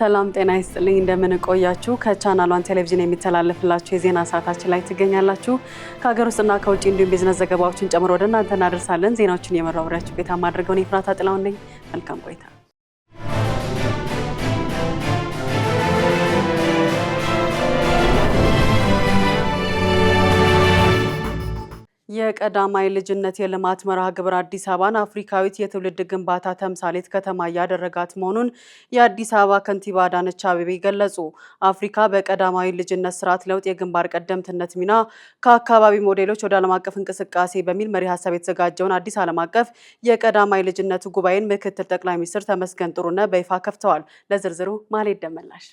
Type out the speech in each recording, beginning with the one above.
ሰላም ጤና ይስጥልኝ እንደምን ቆያችሁ ከቻናል 1 ቴሌቪዥን የሚተላለፍላችሁ የዜና ሰዓታችን ላይ ትገኛላችሁ ከሀገር ውስጥና ከውጭ እንዲሁም ቢዝነስ ዘገባዎችን ጨምሮ ወደ እናንተ እናደርሳለን ዜናዎችን የመራውሪያችሁ ቤታ ማድረገውን ይፍራታ ጥላውን ነኝ መልካም ቆይታ የቀዳማይ ልጅነት የልማት መርሃ ግብር አዲስ አበባን አፍሪካዊት የትውልድ ግንባታ ተምሳሌት ከተማ ያደረጋት መሆኑን የአዲስ አበባ ከንቲባ አዳነች አቤቤ ገለጹ። አፍሪካ በቀዳማይ ልጅነት ስርዓት ለውጥ የግንባር ቀደምትነት ሚና ከአካባቢ ሞዴሎች ወደ ዓለም አቀፍ እንቅስቃሴ በሚል መሪ ሀሳብ የተዘጋጀውን አዲስ ዓለም አቀፍ የቀዳማይ ልጅነት ጉባኤን ምክትል ጠቅላይ ሚኒስትር ተመስገን ጥሩነህ በይፋ ከፍተዋል። ለዝርዝሩ ማሌት ደመላሽ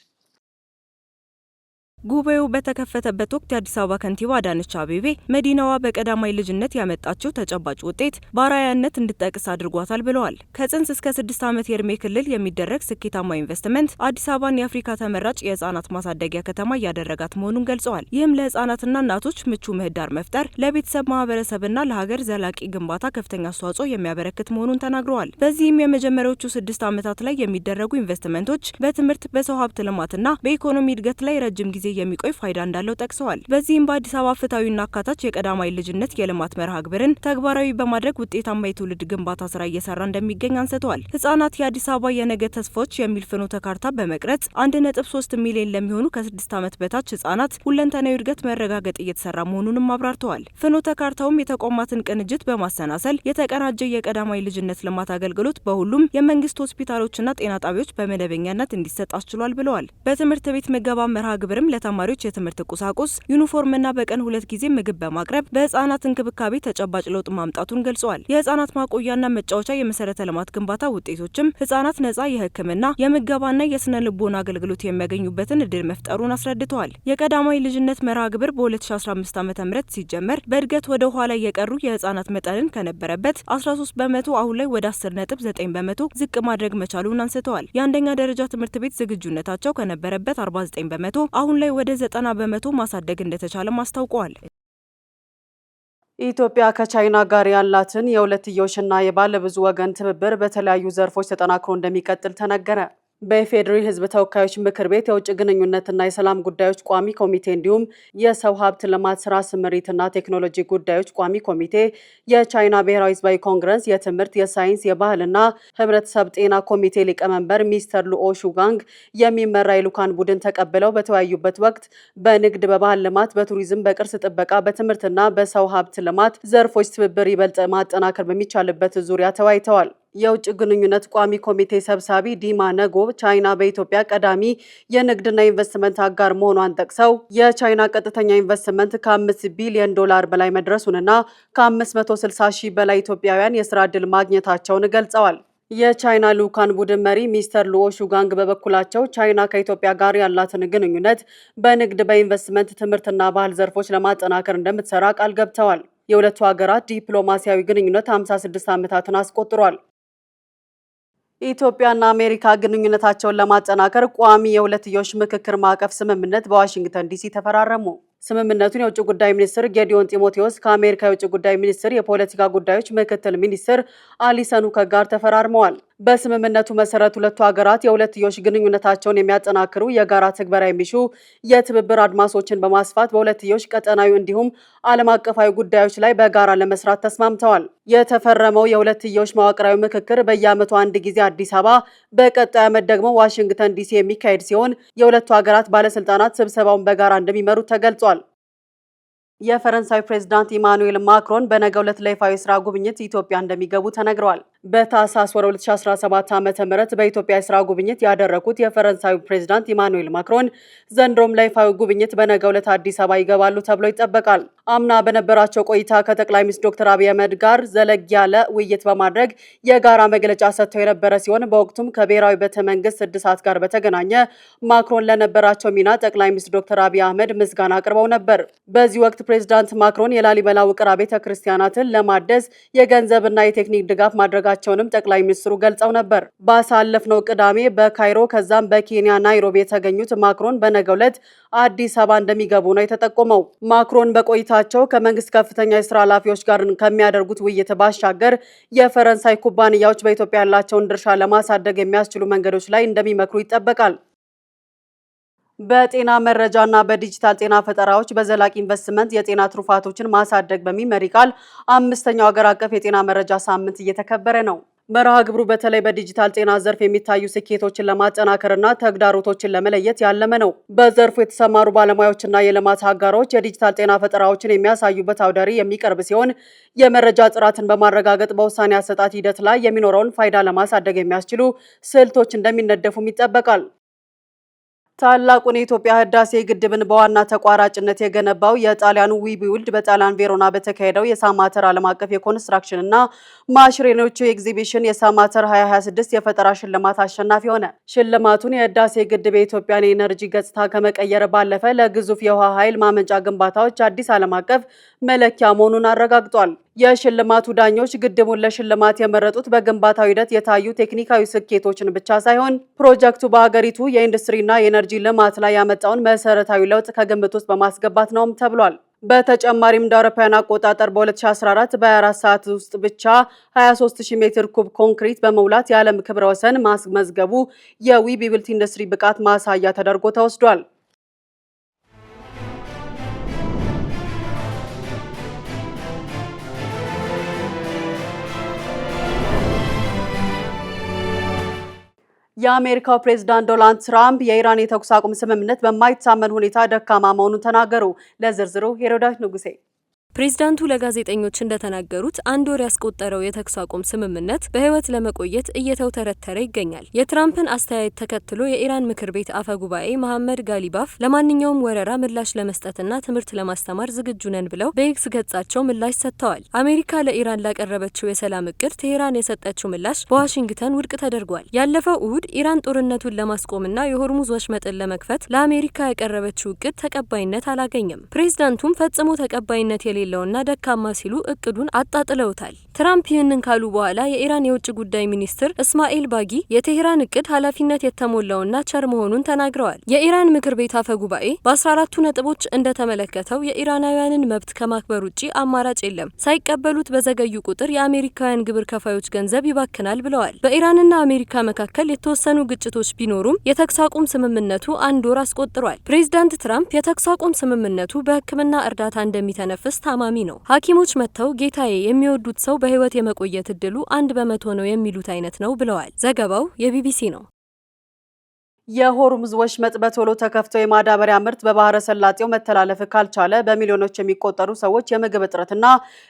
ጉባኤው በተከፈተበት ወቅት የአዲስ አበባ ከንቲባ አዳነች አቤቤ መዲናዋ በቀዳማይ ልጅነት ያመጣችው ተጨባጭ ውጤት በአርአያነት እንድትጠቅስ አድርጓታል ብለዋል። ከጽንስ እስከ 6 ዓመት የእድሜ ክልል የሚደረግ ስኬታማ ኢንቨስትመንት አዲስ አበባን የአፍሪካ ተመራጭ የህፃናት ማሳደጊያ ከተማ እያደረጋት መሆኑን ገልጸዋል። ይህም ለህፃናትና እናቶች ምቹ ምህዳር መፍጠር፣ ለቤተሰብ ማህበረሰብና ለሀገር ዘላቂ ግንባታ ከፍተኛ አስተዋጽኦ የሚያበረክት መሆኑን ተናግረዋል። በዚህም የመጀመሪያዎቹ 6 ዓመታት ላይ የሚደረጉ ኢንቨስትመንቶች በትምህርት፣ በሰው ሀብት ልማትና በኢኮኖሚ እድገት ላይ ረጅም ጊዜ የሚቆይ ፋይዳ እንዳለው ጠቅሰዋል። በዚህም በአዲስ አበባ ፍትሃዊና አካታች የቀዳማይ ልጅነት የልማት መርሃ ግብርን ተግባራዊ በማድረግ ውጤታማ የትውልድ ግንባታ ስራ እየሰራ እንደሚገኝ አንስተዋል። ህጻናት የአዲስ አበባ የነገ ተስፋዎች የሚል ፍኖተ ካርታ በመቅረጽ 1.3 ሚሊዮን ለሚሆኑ ከ6 ዓመት በታች ህጻናት ሁለንተናዊ እድገት መረጋገጥ እየተሰራ መሆኑንም አብራርተዋል። ፍኖተ ካርታውም የተቋማትን ቅንጅት በማሰናሰል የተቀናጀ የቀዳማይ ልጅነት ልማት አገልግሎት በሁሉም የመንግስት ሆስፒታሎችና ጤና ጣቢያዎች በመደበኛነት እንዲሰጥ አስችሏል ብለዋል። በትምህርት ቤት ምገባ መርሃ ግብርም ተማሪዎች የትምህርት ቁሳቁስ ዩኒፎርምና በቀን 2 ጊዜ ምግብ በማቅረብ በህፃናት እንክብካቤ ተጨባጭ ለውጥ ማምጣቱን ገልጸዋል። የህፃናት ማቆያና መጫወቻ የመሰረተ ልማት ግንባታ ውጤቶችም ህፃናት ነፃ የህክምና የምገባና የስነ ልቦና አገልግሎት የሚያገኙበትን እድል መፍጠሩን አስረድተዋል። የቀዳማይ ልጅነት መርሃ ግብር በ2015 ዓ.ም ሲጀመር በእድገት ወደ ኋላ የቀሩ የህፃናት መጠንን ከነበረበት 13 በመቶ አሁን ላይ ወደ 10.9 በመቶ ዝቅ ማድረግ መቻሉን አንስተዋል። የአንደኛ ደረጃ ትምህርት ቤት ዝግጁነታቸው ከነበረበት 49 በመቶ አሁን ላይ ወደ 90 በመቶ ማሳደግ እንደተቻለም አስታውቀዋል። ኢትዮጵያ ከቻይና ጋር ያላትን የሁለትዮሽና የባለብዙ ወገን ትብብር በተለያዩ ዘርፎች ተጠናክሮ እንደሚቀጥል ተነገረ። በኢፌዴሪ ህዝብ ተወካዮች ምክር ቤት የውጭ ግንኙነትና የሰላም ጉዳዮች ቋሚ ኮሚቴ እንዲሁም የሰው ሀብት ልማት ስራ ስምሪትና ቴክኖሎጂ ጉዳዮች ቋሚ ኮሚቴ የቻይና ብሔራዊ ህዝባዊ ኮንግረስ የትምህርት፣ የሳይንስ፣ የባህልና ህብረተሰብ ጤና ኮሚቴ ሊቀመንበር ሚስተር ሉኦ ሹጋንግ የሚመራ የልኡካን ቡድን ተቀብለው በተወያዩበት ወቅት በንግድ፣ በባህል ልማት፣ በቱሪዝም፣ በቅርስ ጥበቃ፣ በትምህርትና በሰው ሀብት ልማት ዘርፎች ትብብር ይበልጥ ማጠናከር በሚቻልበት ዙሪያ ተወያይተዋል። የውጭ ግንኙነት ቋሚ ኮሚቴ ሰብሳቢ ዲማ ነጎ ቻይና በኢትዮጵያ ቀዳሚ የንግድና ኢንቨስትመንት አጋር መሆኗን ጠቅሰው የቻይና ቀጥተኛ ኢንቨስትመንት ከ5 ቢሊዮን ዶላር በላይ መድረሱንና ከ560 ሺህ በላይ ኢትዮጵያውያን የስራ ዕድል ማግኘታቸውን ገልጸዋል። የቻይና ልኡካን ቡድን መሪ ሚስተር ሉኦ ሹጋንግ በበኩላቸው ቻይና ከኢትዮጵያ ጋር ያላትን ግንኙነት በንግድ፣ በኢንቨስትመንት፣ ትምህርትና ባህል ዘርፎች ለማጠናከር እንደምትሰራ ቃል ገብተዋል። የሁለቱ ሀገራት ዲፕሎማሲያዊ ግንኙነት 56 ዓመታትን አስቆጥሯል። ኢትዮጵያና አሜሪካ ግንኙነታቸውን ለማጠናከር ቋሚ የሁለትዮሽ ምክክር ማዕቀፍ ስምምነት በዋሽንግተን ዲሲ ተፈራረሙ። ስምምነቱን የውጭ ጉዳይ ሚኒስትር ጌዲዮን ጢሞቴዎስ ከአሜሪካ የውጭ ጉዳይ ሚኒስትር የፖለቲካ ጉዳዮች ምክትል ሚኒስትር አሊሰኑከ ጋር ተፈራርመዋል። በስምምነቱ መሰረት ሁለቱ ሀገራት የሁለትዮሽ ግንኙነታቸውን የሚያጠናክሩ የጋራ ትግበራ የሚሹ የትብብር አድማሶችን በማስፋት በሁለትዮሽ ቀጠናዊ እንዲሁም ዓለም አቀፋዊ ጉዳዮች ላይ በጋራ ለመስራት ተስማምተዋል። የተፈረመው የሁለትዮሽ መዋቅራዊ ምክክር በየዓመቱ አንድ ጊዜ አዲስ አበባ፣ በቀጣይ ዓመት ደግሞ ዋሽንግተን ዲሲ የሚካሄድ ሲሆን የሁለቱ ሀገራት ባለስልጣናት ስብሰባውን በጋራ እንደሚመሩ ተገልጿል። የፈረንሳይ ፕሬዝዳንት ኢማኑኤል ማክሮን በነገው ዕለት ለይፋዊ ስራ ጉብኝት ኢትዮጵያ እንደሚገቡ ተነግሯል። በታህሳስ ወር 2017 ዓ.ም በኢትዮጵያ የስራ ጉብኝት ያደረጉት የፈረንሳዩ ፕሬዝዳንት ኢማኑኤል ማክሮን ዘንድሮም ለይፋዊ ጉብኝት በነገው ዕለት አዲስ አበባ ይገባሉ ተብሎ ይጠበቃል። አምና በነበራቸው ቆይታ ከጠቅላይ ሚኒስትር ዶክተር አብይ አህመድ ጋር ዘለግ ያለ ውይይት በማድረግ የጋራ መግለጫ ሰጥተው የነበረ ሲሆን በወቅቱም ከብሔራዊ ቤተ መንግስት እድሳት ጋር በተገናኘ ማክሮን ለነበራቸው ሚና ጠቅላይ ሚኒስትር ዶክተር አብይ አህመድ ምስጋና አቅርበው ነበር። በዚህ ወቅት ፕሬዝዳንት ማክሮን የላሊበላ ውቅር አብያተ ክርስቲያናትን ለማደስ የገንዘብና የቴክኒክ ድጋፍ ማድረጋቸውንም ጠቅላይ ሚኒስትሩ ገልጸው ነበር። ባሳለፍነው ቅዳሜ በካይሮ ከዛም በኬንያ ናይሮቢ የተገኙት ማክሮን በነገው ዕለት አዲስ አበባ እንደሚገቡ ነው የተጠቆመው። ማክሮን በቆይታቸው ከመንግስት ከፍተኛ የስራ ኃላፊዎች ጋር ከሚያደርጉት ውይይት ባሻገር የፈረንሳይ ኩባንያዎች በኢትዮጵያ ያላቸውን ድርሻ ለማሳደግ የሚያስችሉ መንገዶች ላይ እንደሚመክሩ ይጠበቃል። በጤና መረጃና በዲጂታል ጤና ፈጠራዎች በዘላቂ ኢንቨስትመንት የጤና ትሩፋቶችን ማሳደግ በሚል መሪ ቃል 5ኛው ሀገር አቀፍ የጤና መረጃ ሳምንት እየተከበረ ነው። መርሃ ግብሩ በተለይ በዲጂታል ጤና ዘርፍ የሚታዩ ስኬቶችን ለማጠናከርና ተግዳሮቶችን ለመለየት ያለመ ነው። በዘርፉ የተሰማሩ ባለሙያዎችና የልማት አጋሮች የዲጂታል ጤና ፈጠራዎችን የሚያሳዩበት አውደ ርዕይ የሚቀርብ ሲሆን የመረጃ ጥራትን በማረጋገጥ በውሳኔ አሰጣጥ ሂደት ላይ የሚኖረውን ፋይዳ ለማሳደግ የሚያስችሉ ስልቶች እንደሚነደፉም ይጠበቃል። ታላቁን የኢትዮጵያ ህዳሴ ግድብን በዋና ተቋራጭነት የገነባው የጣሊያኑ ዊቢውልድ በጣሊያን ቬሮና በተካሄደው የሳማተር ዓለም አቀፍ የኮንስትራክሽን እና ማሽነሪዎች ኤግዚቢሽን የሳማተር 2026 የፈጠራ ሽልማት አሸናፊ ሆነ። ሽልማቱን የህዳሴ ግድብ የኢትዮጵያን የኤነርጂ ገጽታ ከመቀየር ባለፈ ለግዙፍ የውሃ ኃይል ማመንጫ ግንባታዎች አዲስ ዓለም አቀፍ መለኪያ መሆኑን አረጋግጧል። የሽልማቱ ዳኞች ግድቡን ለሽልማት የመረጡት በግንባታው ሂደት የታዩ ቴክኒካዊ ስኬቶችን ብቻ ሳይሆን ፕሮጀክቱ በሀገሪቱ የኢንዱስትሪና የኤነርጂ ልማት ላይ ያመጣውን መሰረታዊ ለውጥ ከግምት ውስጥ በማስገባት ነውም ተብሏል። በተጨማሪም እንደ አውሮፓውያን አቆጣጠር በ2014 በ24 ሰዓት ውስጥ ብቻ 23000 ሜትር ኩብ ኮንክሪት በመሙላት የዓለም ክብረ ወሰን ማስመዝገቡ የዊቢውልድ ኢንዱስትሪ ብቃት ማሳያ ተደርጎ ተወስዷል። የአሜሪካው ፕሬዝዳንት ዶናልድ ትራምፕ የኢራን የተኩስ አቁም ስምምነት በማይታመን ሁኔታ ደካማ መሆኑን ተናገሩ። ለዝርዝሩ ሄሮዳት ንጉሴ። ፕሬዝዳንቱ ለጋዜጠኞች እንደተናገሩት አንድ ወር ያስቆጠረው የተኩስ አቁም ስምምነት በህይወት ለመቆየት እየተውተረተረ ይገኛል። የትራምፕን አስተያየት ተከትሎ የኢራን ምክር ቤት አፈ ጉባኤ መሐመድ ጋሊባፍ ለማንኛውም ወረራ ምላሽ ለመስጠትና ትምህርት ለማስተማር ዝግጁ ነን ብለው በኤክስ ገጻቸው ምላሽ ሰጥተዋል። አሜሪካ ለኢራን ላቀረበችው የሰላም እቅድ ቴሄራን የሰጠችው ምላሽ በዋሽንግተን ውድቅ ተደርጓል። ያለፈው እሁድ ኢራን ጦርነቱን ለማስቆምና የሆርሙዝ ወሽመጥን ለመክፈት ለአሜሪካ ያቀረበችው እቅድ ተቀባይነት አላገኘም። ፕሬዝዳንቱም ፈጽሞ ተቀባይነት የሌለውና ደካማ ሲሉ እቅዱን አጣጥለውታል። ትራምፕ ይህንን ካሉ በኋላ የኢራን የውጭ ጉዳይ ሚኒስትር እስማኤል ባጊ የቴሄራን እቅድ ኃላፊነት የተሞላውና ቸር መሆኑን ተናግረዋል። የኢራን ምክር ቤት አፈ ጉባኤ በ14ቱ ነጥቦች እንደተመለከተው የኢራናውያንን መብት ከማክበር ውጪ አማራጭ የለም፣ ሳይቀበሉት በዘገዩ ቁጥር የአሜሪካውያን ግብር ከፋዮች ገንዘብ ይባክናል ብለዋል። በኢራንና አሜሪካ መካከል የተወሰኑ ግጭቶች ቢኖሩም የተኩስ አቁም ስምምነቱ አንድ ወር አስቆጥሯል። ፕሬዝዳንት ትራምፕ የተኩስ አቁም ስምምነቱ በሕክምና እርዳታ እንደሚተነፍስ ታማሚ ነው፣ ሐኪሞች መጥተው ጌታዬ የሚወዱት ሰው በህይወት የመቆየት እድሉ 1% ነው የሚሉት አይነት ነው ብለዋል። ዘገባው የቢቢሲ ነው። የሆርሙዝ ወሽመጥ በቶሎ ተከፍቶ የማዳበሪያ ምርት በባህረ ሰላጤው መተላለፍ ካልቻለ በሚሊዮኖች የሚቆጠሩ ሰዎች የምግብ እጥረትና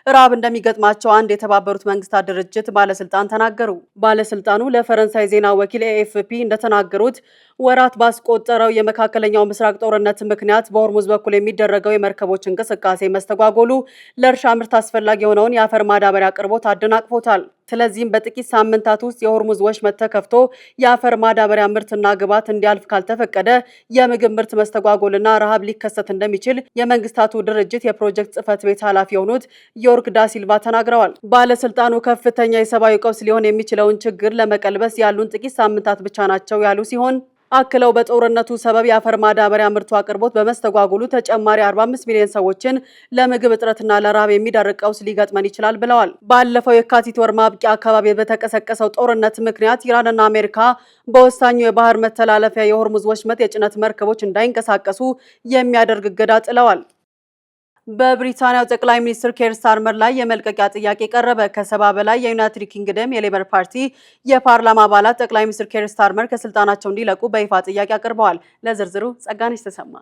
ራብ እንደሚገጥማቸው አንድ የተባበሩት መንግስታት ድርጅት ባለስልጣን ተናገሩ። ባለስልጣኑ ለፈረንሳይ ዜና ወኪል ኤኤፍፒ እንደተናገሩት ወራት ባስቆጠረው የመካከለኛው ምስራቅ ጦርነት ምክንያት በሆርሙዝ በኩል የሚደረገው የመርከቦች እንቅስቃሴ መስተጓጎሉ ለእርሻ ምርት አስፈላጊ የሆነውን የአፈር ማዳበሪያ አቅርቦት አደናቅፎታል። ስለዚህም በጥቂት ሳምንታት ውስጥ የሆርሙዝ ወሽመጥ ተከፍቶ የአፈር ማዳበሪያ ምርትና ግብዓት እንዲያልፍ ካልተፈቀደ የምግብ ምርት መስተጓጎልና ረሃብ ሊከሰት እንደሚችል የመንግስታቱ ድርጅት የፕሮጀክት ጽህፈት ቤት ኃላፊ የሆኑት ዮርክ ዳሲልቫ ተናግረዋል። ባለስልጣኑ ከፍተኛ የሰብአዊ ቀውስ ሊሆን የሚችለውን ችግር ለመቀልበስ ያሉን ጥቂት ሳምንታት ብቻ ናቸው ያሉ ሲሆን አክለው በጦርነቱ ሰበብ የአፈር ማዳበሪያ ምርቱ አቅርቦት በመስተጓጉሉ ተጨማሪ 45 ሚሊዮን ሰዎችን ለምግብ እጥረትና ለረሃብ የሚዳርግ ቀውስ ሊገጥመን ይችላል ብለዋል። ባለፈው የካቲት ወር ማብቂያ አካባቢ በተቀሰቀሰው ጦርነት ምክንያት ኢራንና አሜሪካ በወሳኙ የባህር መተላለፊያ የሆርሙዝ ወሽመጥ የጭነት መርከቦች እንዳይንቀሳቀሱ የሚያደርግ እገዳ ጥለዋል። በብሪታንያው ጠቅላይ ሚኒስትር ኬር ስታርመር ላይ የመልቀቂያ ጥያቄ ቀረበ። ከ70 በላይ የዩናይትድ ኪንግደም የሌበር ፓርቲ የፓርላማ አባላት ጠቅላይ ሚኒስትር ኬር ስታርመር ከስልጣናቸው እንዲለቁ በይፋ ጥያቄ አቅርበዋል። ለዝርዝሩ ጸጋነሽ ተሰማ።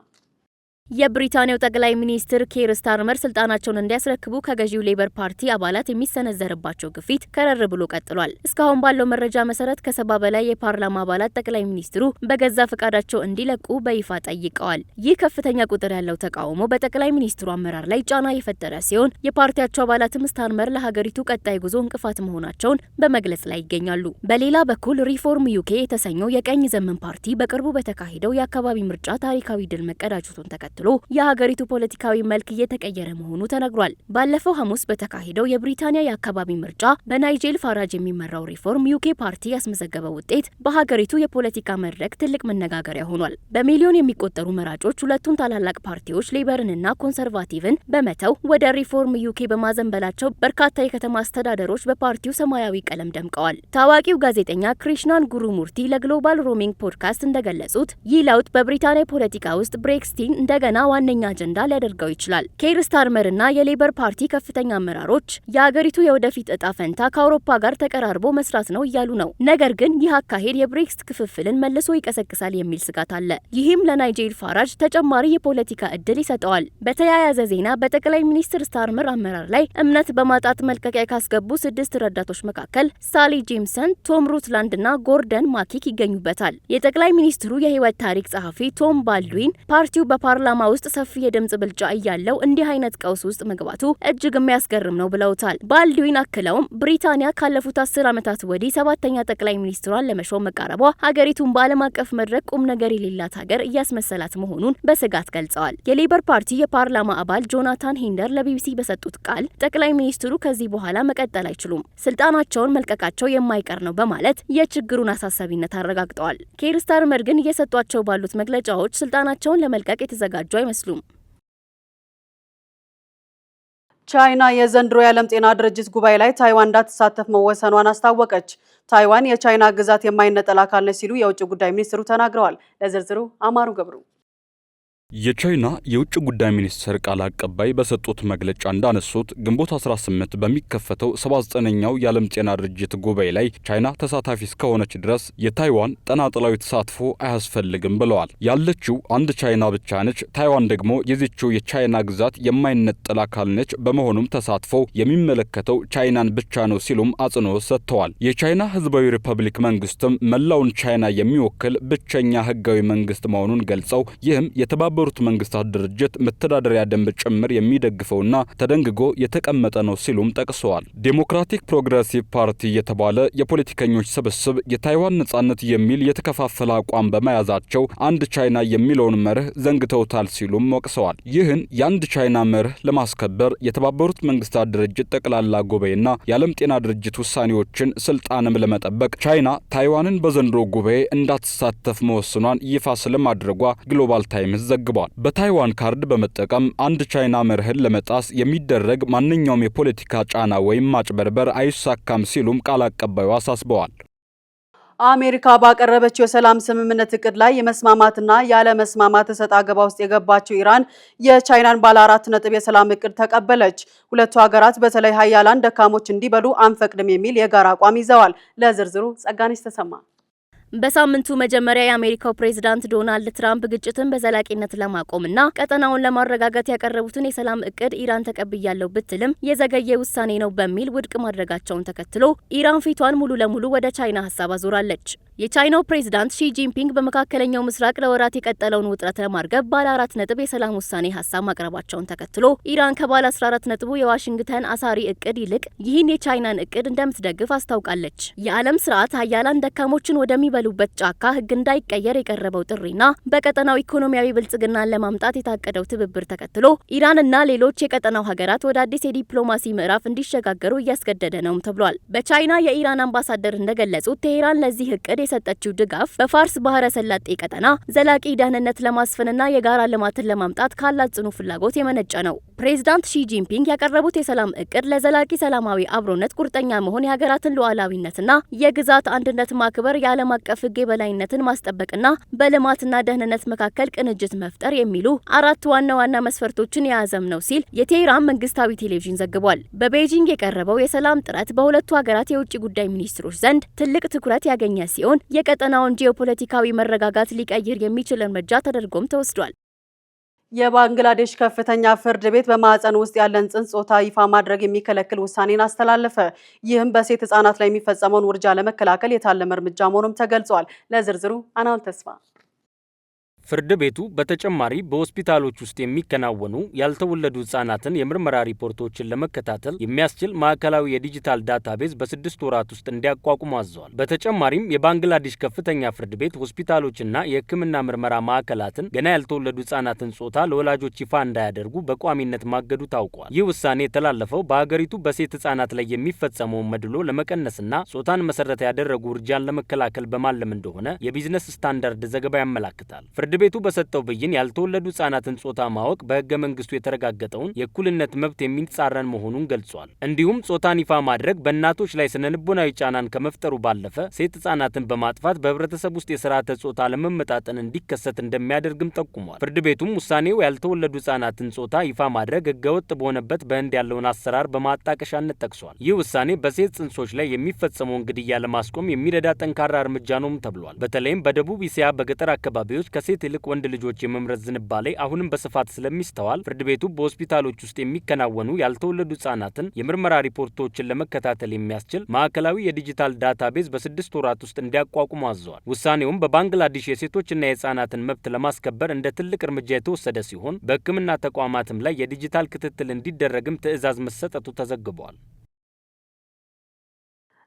የብሪታንያው ጠቅላይ ሚኒስትር ኬር ስታርመር ስልጣናቸውን እንዲያስረክቡ ከገዢው ሌበር ፓርቲ አባላት የሚሰነዘርባቸው ግፊት ከረር ብሎ ቀጥሏል። እስካሁን ባለው መረጃ መሰረት ከ70 በላይ የፓርላማ አባላት ጠቅላይ ሚኒስትሩ በገዛ ፈቃዳቸው እንዲለቁ በይፋ ጠይቀዋል። ይህ ከፍተኛ ቁጥር ያለው ተቃውሞ በጠቅላይ ሚኒስትሩ አመራር ላይ ጫና የፈጠረ ሲሆን የፓርቲያቸው አባላትም ስታርመር ለሀገሪቱ ቀጣይ ጉዞ እንቅፋት መሆናቸውን በመግለጽ ላይ ይገኛሉ። በሌላ በኩል ሪፎርም ዩኬ የተሰኘው የቀኝ ዘመን ፓርቲ በቅርቡ በተካሄደው የአካባቢ ምርጫ ታሪካዊ ድል መቀዳጀቱን ተከትሎ ተከትሎ የሀገሪቱ ፖለቲካዊ መልክ እየተቀየረ መሆኑ ተነግሯል። ባለፈው ሐሙስ በተካሄደው የብሪታንያ የአካባቢ ምርጫ በናይጄል ፋራጅ የሚመራው ሪፎርም ዩኬ ፓርቲ ያስመዘገበው ውጤት በሀገሪቱ የፖለቲካ መድረክ ትልቅ መነጋገሪያ ሆኗል። በሚሊዮን የሚቆጠሩ መራጮች ሁለቱን ታላላቅ ፓርቲዎች ሌበርንና ኮንሰርቫቲቭን በመተው ወደ ሪፎርም ዩኬ በማዘንበላቸው በርካታ የከተማ አስተዳደሮች በፓርቲው ሰማያዊ ቀለም ደምቀዋል። ታዋቂው ጋዜጠኛ ክሪሽናን ጉሩሙርቲ ለግሎባል ሮሚንግ ፖድካስት እንደገለጹት ይህ ለውጥ በብሪታንያ ፖለቲካ ውስጥ ብሬክሲትን እንደገና ዋነኛ አጀንዳ ሊያደርገው ይችላል። ኬር ስታርመርና የሌበር ፓርቲ ከፍተኛ አመራሮች የሀገሪቱ የወደፊት እጣ ፈንታ ከአውሮፓ ጋር ተቀራርቦ መስራት ነው እያሉ ነው። ነገር ግን ይህ አካሄድ የብሬክሲት ክፍፍልን መልሶ ይቀሰቅሳል የሚል ስጋት አለ። ይህም ለናይጄል ፋራጅ ተጨማሪ የፖለቲካ እድል ይሰጠዋል። በተያያዘ ዜና በጠቅላይ ሚኒስትር ስታርመር አመራር ላይ እምነት በማጣት መልቀቂያ ካስገቡ 6 ረዳቶች መካከል ሳሊ ጄምሰን፣ ቶም ሩትላንድና ጎርደን ማኪክ ይገኙበታል። የጠቅላይ ሚኒስትሩ የህይወት ታሪክ ጸሐፊ ቶም ባልድዊን ፓርቲው በፓርላማ ውስጥ ሰፊ የድምጽ ብልጫ እያለው እንዲህ አይነት ቀውስ ውስጥ መግባቱ እጅግ የሚያስገርም ነው ብለውታል። ባልድዊን አክለውም ብሪታንያ ካለፉት 10 ዓመታት ወዲህ 7ኛ ጠቅላይ ሚኒስትሯን ለመሾም መቃረቧ ሀገሪቱን በዓለም አቀፍ መድረክ ቁም ነገር የሌላት ሀገር እያስመሰላት መሆኑን በስጋት ገልጸዋል። የሌበር ፓርቲ የፓርላማ አባል ጆናታን ሂንደር ለቢቢሲ በሰጡት ቃል ጠቅላይ ሚኒስትሩ ከዚህ በኋላ መቀጠል አይችሉም፣ ስልጣናቸውን መልቀቃቸው የማይቀር ነው በማለት የችግሩን አሳሳቢነት አረጋግጠዋል። ኬር ስታርመር ግን እየሰጧቸው ባሉት መግለጫዎች ስልጣናቸውን ለመልቀቅ የተዘጋጁ አይመስሉም። ቻይና የዘንድሮ የዓለም ጤና ድርጅት ጉባኤ ላይ ታይዋን እንዳትሳተፍ መወሰኗን አስታወቀች። ታይዋን የቻይና ግዛት የማይነጠል አካል ነች ሲሉ የውጭ ጉዳይ ሚኒስትሩ ተናግረዋል። ለዝርዝሩ አማሩ ገብሩ። የቻይና የውጭ ጉዳይ ሚኒስትር ቃል አቀባይ በሰጡት መግለጫ እንዳነሱት ግንቦት 18 በሚከፈተው 79ኛው የዓለም ጤና ድርጅት ጉባኤ ላይ ቻይና ተሳታፊ እስከሆነች ድረስ የታይዋን ጠናጥላዊ ተሳትፎ አያስፈልግም ብለዋል። ያለችው አንድ ቻይና ብቻ ነች። ታይዋን ደግሞ የዚችው የቻይና ግዛት የማይነጠል አካል ነች። በመሆኑም ተሳትፎው የሚመለከተው ቻይናን ብቻ ነው ሲሉም አጽንኦት ሰጥተዋል። የቻይና ሕዝባዊ ሪፐብሊክ መንግስትም መላውን ቻይና የሚወክል ብቸኛ ህጋዊ መንግስት መሆኑን ገልጸው ይህም የተባበሩት መንግስታት ድርጅት መተዳደሪያ ደንብ ጭምር የሚደግፈውና ተደንግጎ የተቀመጠ ነው ሲሉም ጠቅሰዋል። ዴሞክራቲክ ፕሮግሬሲቭ ፓርቲ የተባለ የፖለቲከኞች ስብስብ የታይዋን ነጻነት የሚል የተከፋፈለ አቋም በመያዛቸው አንድ ቻይና የሚለውን መርህ ዘንግተውታል ሲሉም ወቅሰዋል። ይህን የአንድ ቻይና መርህ ለማስከበር የተባበሩት መንግስታት ድርጅት ጠቅላላ ጉባኤና የዓለም ጤና ድርጅት ውሳኔዎችን ስልጣንም ለመጠበቅ ቻይና ታይዋንን በዘንድሮ ጉባኤ እንዳትሳተፍ መወሰኗን ይፋ ስለማድረጓ ግሎባል ታይምስ ዘግቧል። በታይዋን ካርድ በመጠቀም አንድ ቻይና መርህን ለመጣስ የሚደረግ ማንኛውም የፖለቲካ ጫና ወይም ማጭበርበር አይሳካም ሲሉም ቃል አቀባዩ አሳስበዋል። አሜሪካ ባቀረበችው የሰላም ስምምነት እቅድ ላይ የመስማማትና ያለ መስማማት እሰጥ አገባ ውስጥ የገባችው ኢራን የቻይናን ባለ 4 ነጥብ የሰላም እቅድ ተቀበለች። ሁለቱ ሀገራት በተለይ ሀያላን ደካሞች እንዲበሉ አንፈቅድም የሚል የጋራ አቋም ይዘዋል። ለዝርዝሩ ጸጋነሽ ተሰማ። በሳምንቱ መጀመሪያ የአሜሪካው ፕሬዝዳንት ዶናልድ ትራምፕ ግጭትን በዘላቂነት ለማቆምና ቀጠናውን ለማረጋጋት ያቀረቡትን የሰላም እቅድ ኢራን ተቀብያለሁ ብትልም የዘገየ ውሳኔ ነው በሚል ውድቅ ማድረጋቸውን ተከትሎ ኢራን ፊቷን ሙሉ ለሙሉ ወደ ቻይና ሀሳብ አዙራለች። የቻይናው ፕሬዝዳንት ሺ ጂንፒንግ በመካከለኛው ምስራቅ ለወራት የቀጠለውን ውጥረት ለማርገብ ባለ 4 ነጥብ የሰላም ውሳኔ ሀሳብ ማቅረባቸውን ተከትሎ ኢራን ከባለ 14 ነጥቡ የዋሽንግተን አሳሪ እቅድ ይልቅ ይህን የቻይናን እቅድ እንደምትደግፍ አስታውቃለች። የዓለም ስርዓት ሀያላን ደካሞችን ወደሚበሉበት ጫካ ህግ እንዳይቀየር የቀረበው ጥሪና በቀጠናው ኢኮኖሚያዊ ብልጽግናን ለማምጣት የታቀደው ትብብር ተከትሎ ኢራንና ሌሎች የቀጠናው ሀገራት ወደ አዲስ የዲፕሎማሲ ምዕራፍ እንዲሸጋገሩ እያስገደደ ነውም ተብሏል። በቻይና የኢራን አምባሳደር እንደገለጹት ቴሄራን ለዚህ እቅድ የሰጠችው ድጋፍ በፋርስ ባህረ ሰላጤ ቀጠና ዘላቂ ደህንነት ለማስፈንና የጋራ ልማትን ለማምጣት ካላት ጽኑ ፍላጎት የመነጨ ነው። ፕሬዝዳንት ሺ ጂንፒንግ ያቀረቡት የሰላም እቅድ ለዘላቂ ሰላማዊ አብሮነት ቁርጠኛ መሆን፣ የሀገራትን ሉዓላዊነትና የግዛት አንድነት ማክበር፣ የዓለም አቀፍ ህግ የበላይነትን ማስጠበቅና በልማትና ደህንነት መካከል ቅንጅት መፍጠር የሚሉ 4 ዋና ዋና መስፈርቶችን የያዘም ነው ሲል የቴህራን መንግስታዊ ቴሌቪዥን ዘግቧል። በቤጂንግ የቀረበው የሰላም ጥረት በሁለቱ ሀገራት የውጭ ጉዳይ ሚኒስትሮች ዘንድ ትልቅ ትኩረት ያገኘ ሲሆን የቀጠናውን ጂኦፖለቲካዊ መረጋጋት ሊቀይር የሚችል እርምጃ ተደርጎም ተወስዷል። የባንግላዴሽ ከፍተኛ ፍርድ ቤት በማህፀን ውስጥ ያለን ጽንስ ጾታ ይፋ ማድረግ የሚከለክል ውሳኔን አስተላለፈ። ይህም በሴት ህጻናት ላይ የሚፈጸመውን ውርጃ ለመከላከል የታለመ እርምጃ መሆኑም ተገልጿል። ለዝርዝሩ አናውል ተስፋ። ፍርድ ቤቱ በተጨማሪ በሆስፒታሎች ውስጥ የሚከናወኑ ያልተወለዱ ህጻናትን የምርመራ ሪፖርቶችን ለመከታተል የሚያስችል ማዕከላዊ የዲጂታል ዳታቤዝ በ6 ወራት ውስጥ እንዲያቋቁሙ አዘዋል። በተጨማሪም የባንግላዴሽ ከፍተኛ ፍርድ ቤት ሆስፒታሎችና የህክምና ምርመራ ማዕከላትን ገና ያልተወለዱ ህጻናትን ጾታ ለወላጆች ይፋ እንዳያደርጉ በቋሚነት ማገዱ ታውቋል። ይህ ውሳኔ የተላለፈው በሀገሪቱ በሴት ህጻናት ላይ የሚፈጸመውን መድሎ ለመቀነስና ጾታን መሰረት ያደረጉ ውርጃን ለመከላከል በማለም እንደሆነ የቢዝነስ ስታንዳርድ ዘገባ ያመላክታል። ፍርድ ቤቱ በሰጠው ብይን ያልተወለዱ ህጻናትን ጾታ ማወቅ በህገ መንግስቱ የተረጋገጠውን የእኩልነት መብት የሚጻረን መሆኑን ገልጿል። እንዲሁም ጾታን ይፋ ማድረግ በእናቶች ላይ ስነልቦናዊ ጫናን ከመፍጠሩ ባለፈ ሴት ህጻናትን በማጥፋት በህብረተሰብ ውስጥ የስርዓተ ጾታ ለመመጣጠን እንዲከሰት እንደሚያደርግም ጠቁሟል። ፍርድ ቤቱም ውሳኔው ያልተወለዱ ህጻናትን ጾታ ይፋ ማድረግ ህገወጥ በሆነበት በህንድ ያለውን አሰራር በማጣቀሻነት ጠቅሷል። ይህ ውሳኔ በሴት ጽንሶች ላይ የሚፈጸመውን ግድያ ለማስቆም የሚረዳ ጠንካራ እርምጃ ነውም ተብሏል። በተለይም በደቡብ እስያ በገጠር አካባቢዎች ከሴት ይልቅ ወንድ ልጆች የመምረጥ ዝንባሌ አሁንም በስፋት ስለሚስተዋል ፍርድ ቤቱ በሆስፒታሎች ውስጥ የሚከናወኑ ያልተወለዱ ህጻናትን የምርመራ ሪፖርቶችን ለመከታተል የሚያስችል ማዕከላዊ የዲጂታል ዳታቤዝ በ6 ወራት ውስጥ እንዲያቋቁሙ አዘዋል። ውሳኔውም በባንግላዴሽ የሴቶችና የህጻናትን መብት ለማስከበር እንደ ትልቅ እርምጃ የተወሰደ ሲሆን በህክምና ተቋማትም ላይ የዲጂታል ክትትል እንዲደረግም ትዕዛዝ መሰጠቱ ተዘግቧል።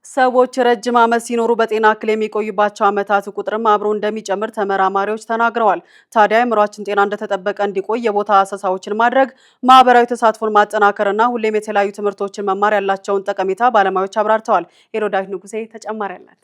ሰዎች ረጅም ዓመት ሲኖሩ በጤና እክል የሚቆዩባቸው ዓመታት ቁጥርም አብሮ እንደሚጨምር ተመራማሪዎች ተናግረዋል። ታዲያ አእምሯችን ጤና እንደተጠበቀ እንዲቆይ የቦታ አሰሳዎችን ማድረግ፣ ማህበራዊ ተሳትፎን ማጠናከርና ሁሌም የተለያዩ ትምህርቶችን መማር ያላቸውን ጠቀሜታ ባለሙያዎች አብራርተዋል። ሄሮዳዊት ንጉሴ ተጨማሪ አላት።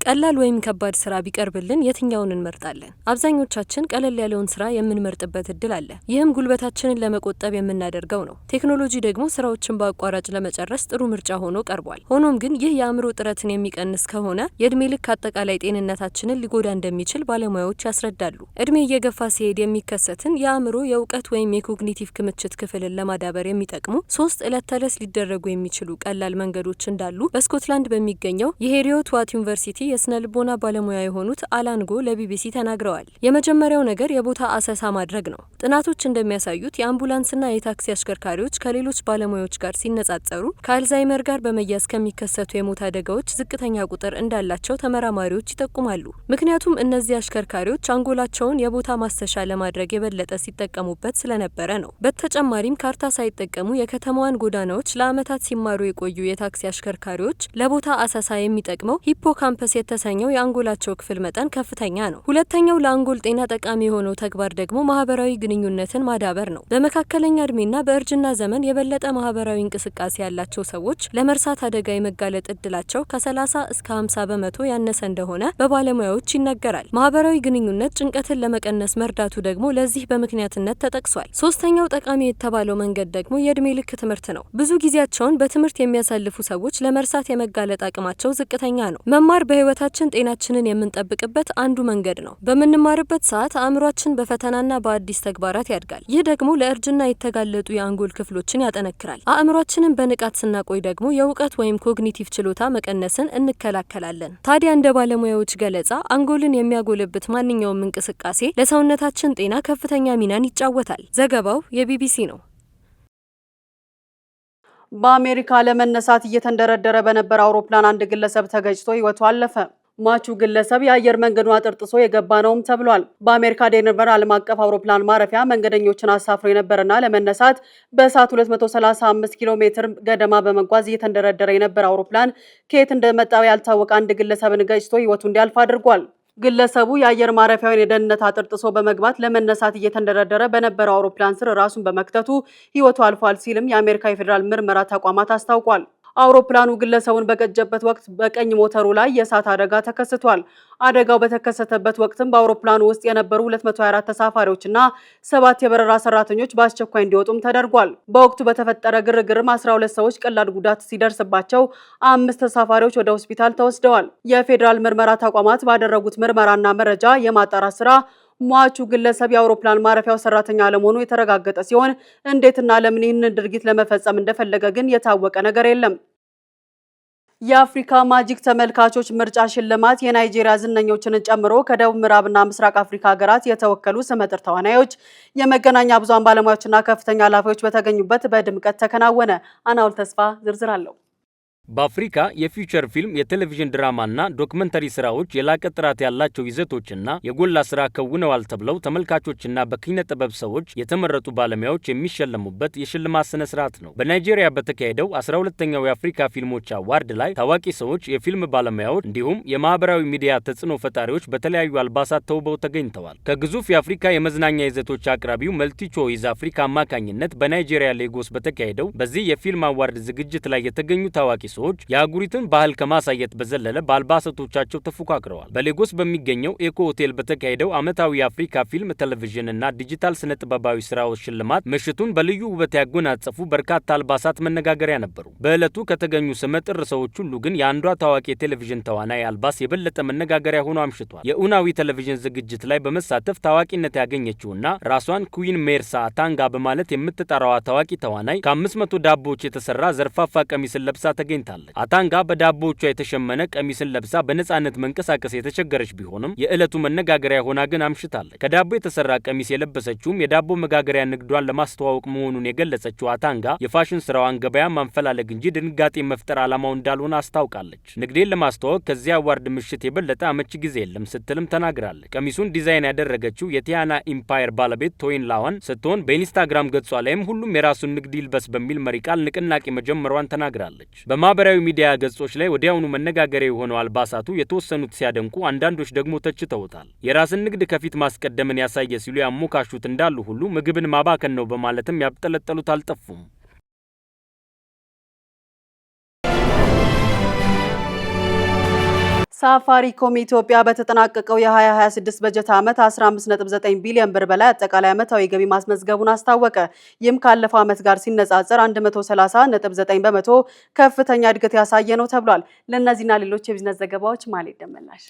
ቀላል ወይም ከባድ ስራ ቢቀርብልን የትኛውን እንመርጣለን? አብዛኞቻችን ቀለል ያለውን ስራ የምንመርጥበት እድል አለ። ይህም ጉልበታችንን ለመቆጠብ የምናደርገው ነው። ቴክኖሎጂ ደግሞ ስራዎችን በአቋራጭ ለመጨረስ ጥሩ ምርጫ ሆኖ ቀርቧል። ሆኖም ግን ይህ የአእምሮ ጥረትን የሚቀንስ ከሆነ የእድሜ ልክ አጠቃላይ ጤንነታችንን ሊጎዳ እንደሚችል ባለሙያዎች ያስረዳሉ። እድሜ እየገፋ ሲሄድ የሚከሰትን የአእምሮ የእውቀት ወይም የኮግኒቲቭ ክምችት ክፍልን ለማዳበር የሚጠቅሙ 3 ዕለት ተዕለት ሊደረጉ የሚችሉ ቀላል መንገዶች እንዳሉ በስኮትላንድ በሚገኘው የሄሪዮት ዋት ዩኒቨርሲቲ የስነ ልቦና ባለሙያ የሆኑት አላንጎ ለቢቢሲ ተናግረዋል። የመጀመሪያው ነገር የቦታ አሰሳ ማድረግ ነው። ጥናቶች እንደሚያሳዩት የአምቡላንስና የታክሲ አሽከርካሪዎች ከሌሎች ባለሙያዎች ጋር ሲነጻጸሩ ከአልዛይመር ጋር በመያዝ ከሚከሰቱ የሞት አደጋዎች ዝቅተኛ ቁጥር እንዳላቸው ተመራማሪዎች ይጠቁማሉ። ምክንያቱም እነዚህ አሽከርካሪዎች አንጎላቸውን የቦታ ማሰሻ ለማድረግ የበለጠ ሲጠቀሙበት ስለነበረ ነው። በተጨማሪም ካርታ ሳይጠቀሙ የከተማዋን ጎዳናዎች ለዓመታት ሲማሩ የቆዩ የታክሲ አሽከርካሪዎች ለቦታ አሰሳ የሚጠቅመው ሂፖካምፐስ የተሰኘው የአንጎላቸው ክፍል መጠን ከፍተኛ ነው። ሁለተኛው ለአንጎል ጤና ጠቃሚ የሆነው ተግባር ደግሞ ማህበራዊ ግንኙነትን ማዳበር ነው። በመካከለኛ እድሜና በእርጅና ዘመን የበለጠ ማህበራዊ እንቅስቃሴ ያላቸው ሰዎች ለመርሳት አደጋ የመጋለጥ እድላቸው ከ30 እስከ 50 በመቶ ያነሰ እንደሆነ በባለሙያዎች ይነገራል። ማህበራዊ ግንኙነት ጭንቀትን ለመቀነስ መርዳቱ ደግሞ ለዚህ በምክንያትነት ተጠቅሷል። ሶስተኛው ጠቃሚ የተባለው መንገድ ደግሞ የእድሜ ልክ ትምህርት ነው። ብዙ ጊዜያቸውን በትምህርት የሚያሳልፉ ሰዎች ለመርሳት የመጋለጥ አቅማቸው ዝቅተኛ ነው። መማር በህይወታችን ጤናችንን የምንጠብቅበት አንዱ መንገድ ነው። በምንማርበት ሰዓት አእምሯችን በፈተናና በአዲስ ተግባራት ያድጋል። ይህ ደግሞ ለእርጅና የተጋለጡ የአንጎል ክፍሎችን ያጠነክራል። አእምሯችንን በንቃት ስናቆይ ደግሞ የእውቀት ወይም ኮግኒቲቭ ችሎታ መቀነስን እንከላከላለን። ታዲያ እንደ ባለሙያዎች ገለጻ አንጎልን የሚያጎለብት ማንኛውም እንቅስቃሴ ለሰውነታችን ጤና ከፍተኛ ሚናን ይጫወታል። ዘገባው የቢቢሲ ነው። በአሜሪካ ለመነሳት እየተንደረደረ በነበረ አውሮፕላን አንድ ግለሰብ ተገጭቶ ህይወቱ አለፈ። ሟቹ ግለሰብ የአየር መንገዱን አጥርጥሶ የገባ ነውም ተብሏል። በአሜሪካ ዴንቨር ዓለም አቀፍ አውሮፕላን ማረፊያ መንገደኞችን አሳፍሮ የነበረና ለመነሳት በሰዓት 235 ኪሎ ሜትር ገደማ በመጓዝ እየተንደረደረ የነበረ አውሮፕላን ከየት እንደመጣው ያልታወቀ አንድ ግለሰብን ገጭቶ ህይወቱ እንዲያልፍ አድርጓል። ግለሰቡ የአየር ማረፊያውን የደህንነት አጥርጥሶ በመግባት ለመነሳት እየተንደረደረ በነበረው አውሮፕላን ስር ራሱን በመክተቱ ህይወቱ አልፏል ሲልም የአሜሪካ የፌዴራል ምርመራ ተቋማት አስታውቋል። አውሮፕላኑ ግለሰቡን በቀጀበት ወቅት በቀኝ ሞተሩ ላይ የእሳት አደጋ ተከስቷል። አደጋው በተከሰተበት ወቅትም በአውሮፕላኑ ውስጥ የነበሩ 224 ተሳፋሪዎችና 7 የበረራ ሰራተኞች በአስቸኳይ እንዲወጡም ተደርጓል። በወቅቱ በተፈጠረ ግርግርም 12 ሰዎች ቀላል ጉዳት ሲደርስባቸው 5 ተሳፋሪዎች ወደ ሆስፒታል ተወስደዋል። የፌዴራል ምርመራ ተቋማት ባደረጉት ምርመራና መረጃ የማጣራት ስራ ሟቹ ግለሰብ የአውሮፕላን ማረፊያው ሰራተኛ ለመሆኑ የተረጋገጠ ሲሆን እንዴትና ለምን ይህንን ድርጊት ለመፈጸም እንደፈለገ ግን የታወቀ ነገር የለም። የአፍሪካ ማጂክ ተመልካቾች ምርጫ ሽልማት የናይጄሪያ ዝነኞችን ጨምሮ ከደቡብ ምዕራብና ምስራቅ አፍሪካ ሀገራት የተወከሉ ስመጥር ተዋናዮች፣ የመገናኛ ብዙሃን ባለሙያዎችና ከፍተኛ ኃላፊዎች በተገኙበት በድምቀት ተከናወነ። አናውል ተስፋ ዝርዝር አለው። በአፍሪካ የፊውቸር ፊልም የቴሌቪዥን ድራማና ዶክመንተሪ ስራዎች የላቀ ጥራት ያላቸው ይዘቶችና የጎላ ስራ ከውነዋል ተብለው ተመልካቾችና በኪነ ጥበብ ሰዎች የተመረጡ ባለሙያዎች የሚሸለሙበት የሽልማት ስነ ስርዓት ነው። በናይጄሪያ በተካሄደው 12ኛው የአፍሪካ ፊልሞች አዋርድ ላይ ታዋቂ ሰዎች፣ የፊልም ባለሙያዎች እንዲሁም የማህበራዊ ሚዲያ ተጽዕኖ ፈጣሪዎች በተለያዩ አልባሳት ተውበው ተገኝተዋል። ከግዙፍ የአፍሪካ የመዝናኛ ይዘቶች አቅራቢው መልቲቾይዝ አፍሪካ አማካኝነት በናይጄሪያ ሌጎስ በተካሄደው በዚህ የፊልም አዋርድ ዝግጅት ላይ የተገኙ ታዋቂ ሰዎች የአህጉሪቱን ባህል ከማሳየት በዘለለ በአልባሳቶቻቸው ተፎካክረዋል። በሌጎስ በሚገኘው ኤኮ ሆቴል በተካሄደው ዓመታዊ የአፍሪካ ፊልም፣ ቴሌቪዥን እና ዲጂታል ስነ ጥበባዊ ስራዎች ሽልማት ምሽቱን በልዩ ውበት ያጎናጸፉ በርካታ አልባሳት መነጋገሪያ ነበሩ። በዕለቱ ከተገኙ ስመጥር ሰዎች ሁሉ ግን የአንዷ ታዋቂ የቴሌቪዥን ተዋናይ አልባስ የበለጠ መነጋገሪያ ሆኖ አምሽቷል። የኡናዊ ቴሌቪዥን ዝግጅት ላይ በመሳተፍ ታዋቂነት ያገኘችውና ራሷን ኩዊን ሜርሳ አታንጋ በማለት የምትጠራዋ ታዋቂ ተዋናይ ከ500 ዳቦዎች የተሰራ ዘርፋፋ ቀሚስን ለብሳ ተገኝታለች። አታንጋ በዳቦዎቿ የተሸመነ ቀሚስን ለብሳ በነጻነት መንቀሳቀስ የተቸገረች ቢሆንም የዕለቱ መነጋገሪያ ሆና ግን አምሽታለች። ከዳቦ የተሰራ ቀሚስ የለበሰችውም የዳቦ መጋገሪያ ንግዷን ለማስተዋወቅ መሆኑን የገለጸችው አታንጋ የፋሽን ስራዋን ገበያ ማንፈላለግ እንጂ ድንጋጤ መፍጠር ዓላማው እንዳልሆነ አስታውቃለች። ንግዴን ለማስተዋወቅ ከዚያ አዋርድ ምሽት የበለጠ አመቺ ጊዜ የለም ስትልም ተናግራለች። ቀሚሱን ዲዛይን ያደረገችው የቲያና ኢምፓየር ባለቤት ቶይን ላዋን ስትሆን በኢንስታግራም ገጿ ላይም ሁሉም የራሱን ንግድ ይልበስ በሚል መሪ ቃል ንቅናቄ መጀመሯን ተናግራለች። በማህበራዊ ሚዲያ ገጾች ላይ ወዲያውኑ መነጋገሪያ የሆነው አልባሳቱ የተወሰኑት ሲያደንቁ፣ አንዳንዶች ደግሞ ተችተውታል። የራስን ንግድ ከፊት ማስቀደምን ያሳየ ሲሉ ያሞካሹት እንዳሉ ሁሉ ምግብን ማባከን ነው በማለትም ያብጠለጠሉት አልጠፉም። ሳፋሪኮም ኢትዮጵያ በተጠናቀቀው የ2026 በጀት ዓመት 15.9 ቢሊዮን ብር በላይ አጠቃላይ ዓመታዊ ገቢ ማስመዝገቡን አስታወቀ። ይህም ካለፈው ዓመት ጋር ሲነጻጸር 130.9 በመቶ ከፍተኛ እድገት ያሳየ ነው ተብሏል። ለእነዚህና ሌሎች የቢዝነስ ዘገባዎች ማለት ደመላሽ።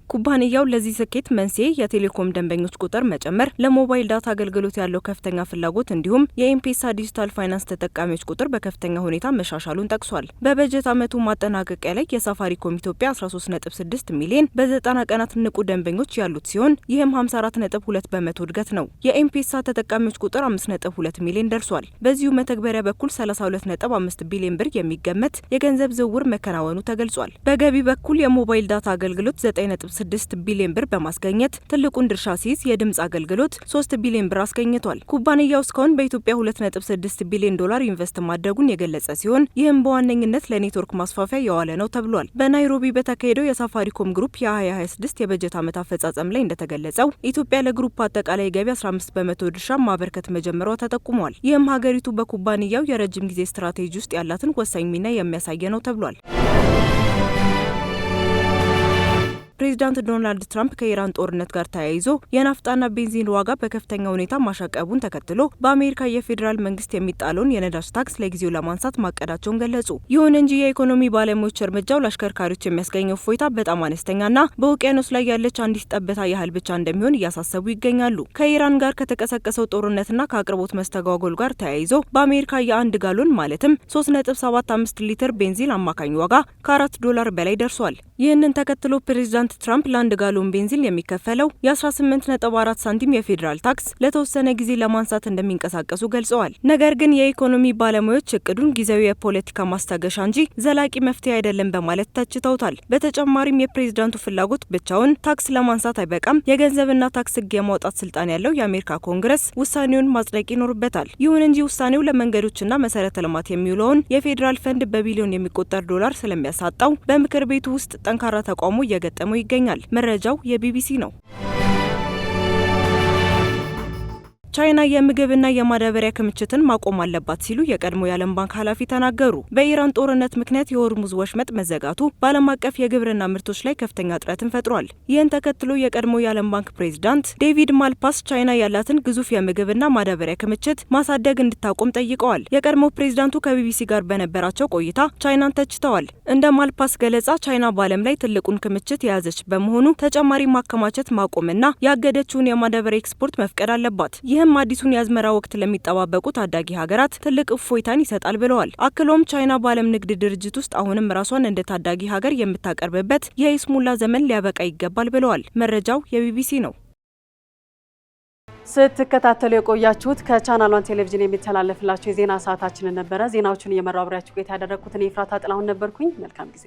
ኩባንያው ለዚህ ስኬት መንስኤ የቴሌኮም ደንበኞች ቁጥር መጨመር፣ ለሞባይል ዳታ አገልግሎት ያለው ከፍተኛ ፍላጎት እንዲሁም የኤም-ፔሳ ዲጂታል ፋይናንስ ተጠቃሚዎች ቁጥር በከፍተኛ ሁኔታ መሻሻሉን ጠቅሷል። በበጀት ዓመቱ ማጠናቀቂያ ላይ የሳፋሪኮም ኢትዮጵያ 13.6 ሚሊዮን በ90 ቀናት ንቁ ደንበኞች ያሉት ሲሆን ይህም 54.2 በመቶ እድገት ነው። የኤም-ፔሳ ተጠቃሚዎች ቁጥር 5.2 ሚሊዮን ደርሷል። በዚሁ መተግበሪያ በኩል 32.5 ቢሊዮን ብር የሚገመት የገንዘብ ዝውውር መከናወኑ ተገልጿል። በገቢ በኩል የሞባይል ዳታ አገልግሎት 9.6 ቢሊዮን ብር በማስገኘት ትልቁን ድርሻ ሲይዝ የድምጽ አገልግሎት 3 ቢሊዮን ብር አስገኝቷል። ኩባንያው እስካሁን በኢትዮጵያ 2.6 ቢሊዮን ዶላር ኢንቨስት ማድረጉን የገለጸ ሲሆን ይህም በዋነኝነት ለኔትወርክ ማስፋፊያ የዋለ ነው ተብሏል። በናይሮቢ በተካሄደው የሳፋሪኮም ግሩፕ የ2026 የበጀት ዓመት አፈጻጸም ላይ እንደተገለጸው ኢትዮጵያ ለግሩፕ አጠቃላይ ገቢ 15 በመቶ ድርሻ ማበርከት መጀመሯ ተጠቁሟል። ይህም ሀገሪቱ በኩባንያው የረጅም ጊዜ ስትራቴጂ ውስጥ ያላትን ወሳኝ ሚና የሚያሳይ ነው ተብሏል። ፕሬዚዳንት ዶናልድ ትራምፕ ከኢራን ጦርነት ጋር ተያይዞ የናፍጣና ቤንዚን ዋጋ በከፍተኛ ሁኔታ ማሻቀቡን ተከትሎ በአሜሪካ የፌዴራል መንግስት የሚጣለውን የነዳጅ ታክስ ለጊዜው ለማንሳት ማቀዳቸውን ገለጹ። ይሁን እንጂ የኢኮኖሚ ባለሙያዎች እርምጃው ለአሽከርካሪዎች የሚያስገኘው እፎይታ በጣም አነስተኛና በውቅያኖስ ላይ ያለች አንዲት ጠብታ ያህል ብቻ እንደሚሆን እያሳሰቡ ይገኛሉ። ከኢራን ጋር ከተቀሰቀሰው ጦርነትና ከአቅርቦት መስተጓጎል ጋር ተያይዞ በአሜሪካ የአንድ ጋሎን ማለትም 3.75 ሊትር ቤንዚን አማካኝ ዋጋ $4 በላይ ደርሷል። ይህንን ተከትሎ ፕሬዚዳንት ትራምፕ ለአንድ ጋሎን ቤንዚን የሚከፈለው የ18.4 ሳንቲም የፌዴራል ታክስ ለተወሰነ ጊዜ ለማንሳት እንደሚንቀሳቀሱ ገልጸዋል። ነገር ግን የኢኮኖሚ ባለሙያዎች እቅዱን ጊዜያዊ የፖለቲካ ማስታገሻ እንጂ ዘላቂ መፍትሄ አይደለም በማለት ተችተውታል። በተጨማሪም የፕሬዝዳንቱ ፍላጎት ብቻውን ታክስ ለማንሳት አይበቃም፣ የገንዘብና ታክስ ሕግ የማውጣት ስልጣን ያለው የአሜሪካ ኮንግረስ ውሳኔውን ማጽደቅ ይኖርበታል። ይሁን እንጂ ውሳኔው ለመንገዶችና መሰረተ ልማት የሚውለውን የፌዴራል ፈንድ በቢሊዮን የሚቆጠር ዶላር ስለሚያሳጣው በምክር ቤቱ ውስጥ ጠንካራ ተቃውሞ እየገጠመው ይገኛል። መረጃው የቢቢሲ ነው። ቻይና የምግብና የማዳበሪያ ክምችትን ማቆም አለባት ሲሉ የቀድሞ የዓለም ባንክ ኃላፊ ተናገሩ። በኢራን ጦርነት ምክንያት የሆርሙዝ ወሽመጥ መዘጋቱ በዓለም አቀፍ የግብርና ምርቶች ላይ ከፍተኛ እጥረትን ፈጥሯል። ይህን ተከትሎ የቀድሞ የዓለም ባንክ ፕሬዚዳንት ዴቪድ ማልፓስ ቻይና ያላትን ግዙፍ የምግብና ማዳበሪያ ክምችት ማሳደግ እንድታቆም ጠይቀዋል። የቀድሞ ፕሬዚዳንቱ ከቢቢሲ ጋር በነበራቸው ቆይታ ቻይናን ተችተዋል። እንደ ማልፓስ ገለጻ ቻይና በዓለም ላይ ትልቁን ክምችት የያዘች በመሆኑ ተጨማሪ ማከማቸት ማቆምና ያገደችውን የማዳበሪያ ኤክስፖርት መፍቀድ አለባት። ይህም አዲሱን የአዝመራ ወቅት ለሚጠባበቁ ታዳጊ ሀገራት ትልቅ እፎይታን ይሰጣል ብለዋል። አክሎም ቻይና በዓለም ንግድ ድርጅት ውስጥ አሁንም ራሷን እንደ ታዳጊ ሀገር የምታቀርብበት የይስሙላ ዘመን ሊያበቃ ይገባል ብለዋል። መረጃው የቢቢሲ ነው። ስትከታተሉ የቆያችሁት ከቻናል 1 ቴሌቪዥን የሚተላለፍላችሁ የዜና ሰዓታችንን ነበረ። ዜናዎቹን እየመራው አብሬያችሁ ቆይታ ያደረኩት እኔ ኤፍራታ ጥላሁን ነበርኩኝ። መልካም ጊዜ